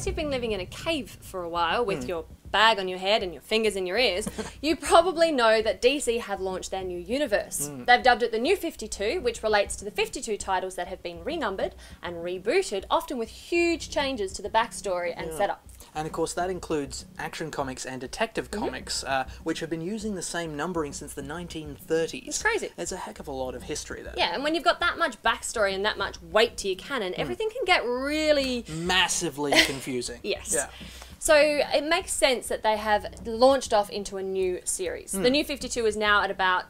unless you've been living in a cave for a while with your bag on your head and your fingers in your ears, you probably know that DC have launched their new universe. They've dubbed it the New 52, which relates to the 52 titles that have been renumbered and rebooted, often with huge changes to the backstory and setup. And of course that includes Action Comics and Detective Comics, which have been using the same numbering since the 1930s. It's crazy. There's a heck of a lot of history there. Yeah, and when you've got that much backstory and that much weight to your canon, everything can get really... massively confusing. Yes. Yeah. So it makes sense that they have launched off into a new series. The New 52 is now at about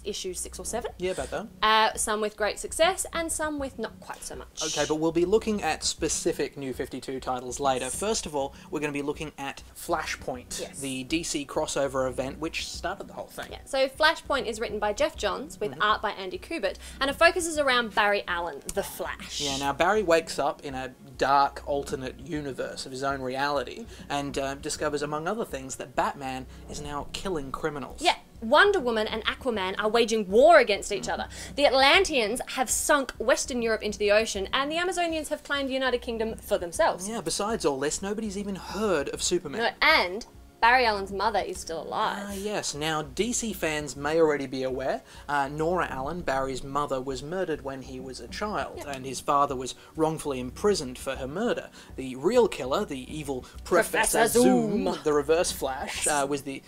issue 6 or 7. Yeah, about that. Some with great success and some with not quite so much. Okay, but we'll be looking at specific New 52 titles later. First of all, we're going to be looking at Flashpoint, the DC crossover event which started the whole thing. Yeah, so Flashpoint is written by Jeff Johns with art by Andy Kubert, and it focuses around Barry Allen, the Flash. Yeah, now Barry wakes up in a dark alternate universe of his own reality and discovers, among other things, that Batman is now killing criminals. Yeah. Wonder Woman and Aquaman are waging war against each other. The Atlanteans have sunk Western Europe into the ocean, and the Amazonians have claimed the United Kingdom for themselves. Yeah, besides all this, nobody's even heard of Superman. No, and Barry Allen's mother is still alive. Ah, yes. Now, DC fans may already be aware, Nora Allen, Barry's mother, was murdered when he was a child, and his father was wrongfully imprisoned for her murder. The real killer, the evil Professor Zoom, the Reverse Flash, was the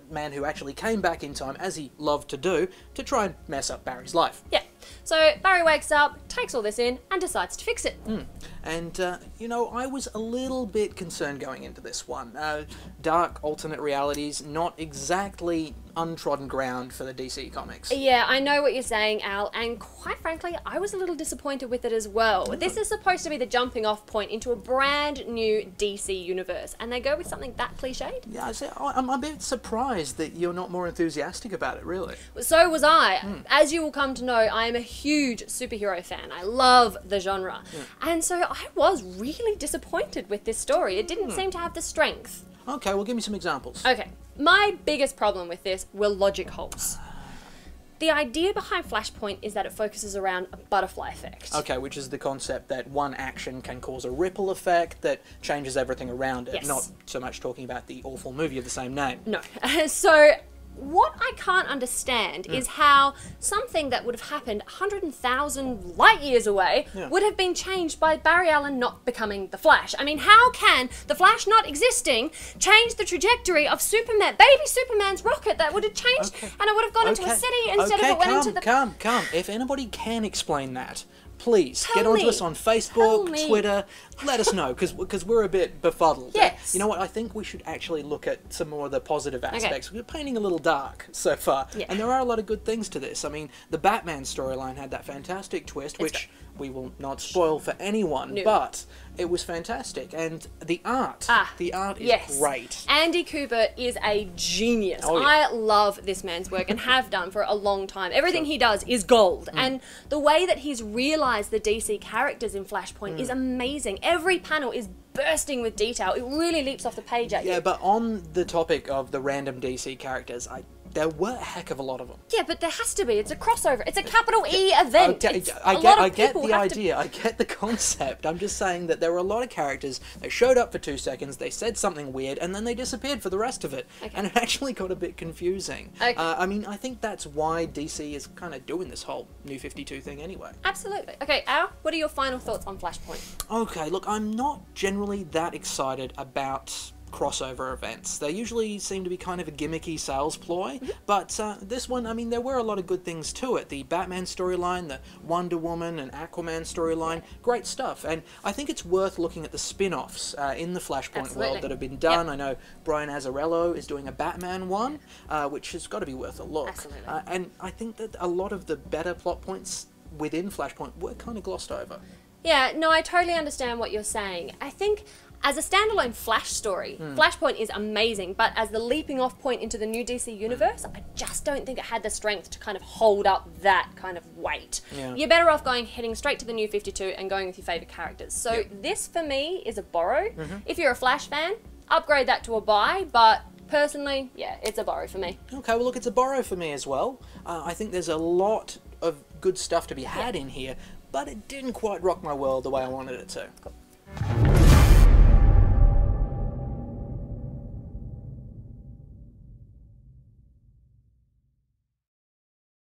man who actually came back in time, as he loved to do, to try and mess up Barry's life. Yeah. So Barry wakes up, takes all this in, and decides to fix it. And, you know, I was a little bit concerned going into this one. Dark alternate realities, not exactly untrodden ground for the DC comics. Yeah, I know what you're saying, Al, and quite frankly, I was a little disappointed with it as well. This is supposed to be the jumping off point into a brand new DC universe, and they go with something that cliched? Yeah, I'm a bit surprised that you're not more enthusiastic about it, really. So was I. As you will come to know, I am a huge superhero fan. I love the genre. And so I was really disappointed with this story. It didn't seem to have the strength. Okay, well, give me some examples. Okay, my biggest problem with this were logic holes. The idea behind Flashpoint is that it focuses around a butterfly effect. Okay, which is the concept that one action can cause a ripple effect that changes everything around it. Yes. Not so much talking about the awful movie of the same name. No. So what I can't understand is how something that would have happened 100,000 light years away would have been changed by Barry Allen not becoming the Flash. I mean, how can the Flash not existing change the trajectory of Superman, baby Superman's rocket that would have changed and it would have gone into a city instead of it went into the... Come. If anybody can explain that, please get Tell onto me. us on Tell Facebook, me. Twitter. Let us know, because we're a bit befuddled. Yes. You know what? I think we should actually look at some more of the positive aspects. We're painting a little dark so far, and there are a lot of good things to this. I mean, the Batman storyline had that fantastic twist, which we will not spoil for anyone, but it was fantastic. And the art is great. Andy Kubert is a genius. Oh, yeah. I love this man's work and have done for a long time. Everything he does is gold. And the way that he's realised the DC characters in Flashpoint is amazing. Every panel is bursting with detail. It really leaps off the page at you. Yeah, but on the topic of the random DC characters, there were a heck of a lot of them. Yeah, but there has to be. It's a crossover. It's a capital E event. I get the idea. I get the concept. I'm just saying that there were a lot of characters that showed up for 2 seconds, they said something weird, and then they disappeared for the rest of it. And it actually got a bit confusing. I mean, I think that's why DC is kind of doing this whole New 52 thing anyway. Absolutely. Okay, Al, what are your final thoughts on Flashpoint? Okay, look, I'm not generally that excited about crossover events. They usually seem to be kind of a gimmicky sales ploy, but this one, I mean, there were a lot of good things to it. The Batman storyline, the Wonder Woman and Aquaman storyline, great stuff. And I think it's worth looking at the spin-offs in the Flashpoint world that have been done. I know Brian Azzarello is doing a Batman one, which has got to be worth a look. And I think that a lot of the better plot points within Flashpoint were kind of glossed over. Yeah, no, I totally understand what you're saying. I think as a standalone Flash story, Flashpoint is amazing, but as the leaping off point into the new DC universe, I just don't think it had the strength to kind of hold up that kind of weight. You're better off heading straight to the New 52 and going with your favourite characters. So this, for me, is a borrow. If you're a Flash fan, upgrade that to a buy, but personally, yeah, it's a borrow for me. Okay, well look, it's a borrow for me as well. I think there's a lot of good stuff to be had in here, but it didn't quite rock my world the way I wanted it to. Cool.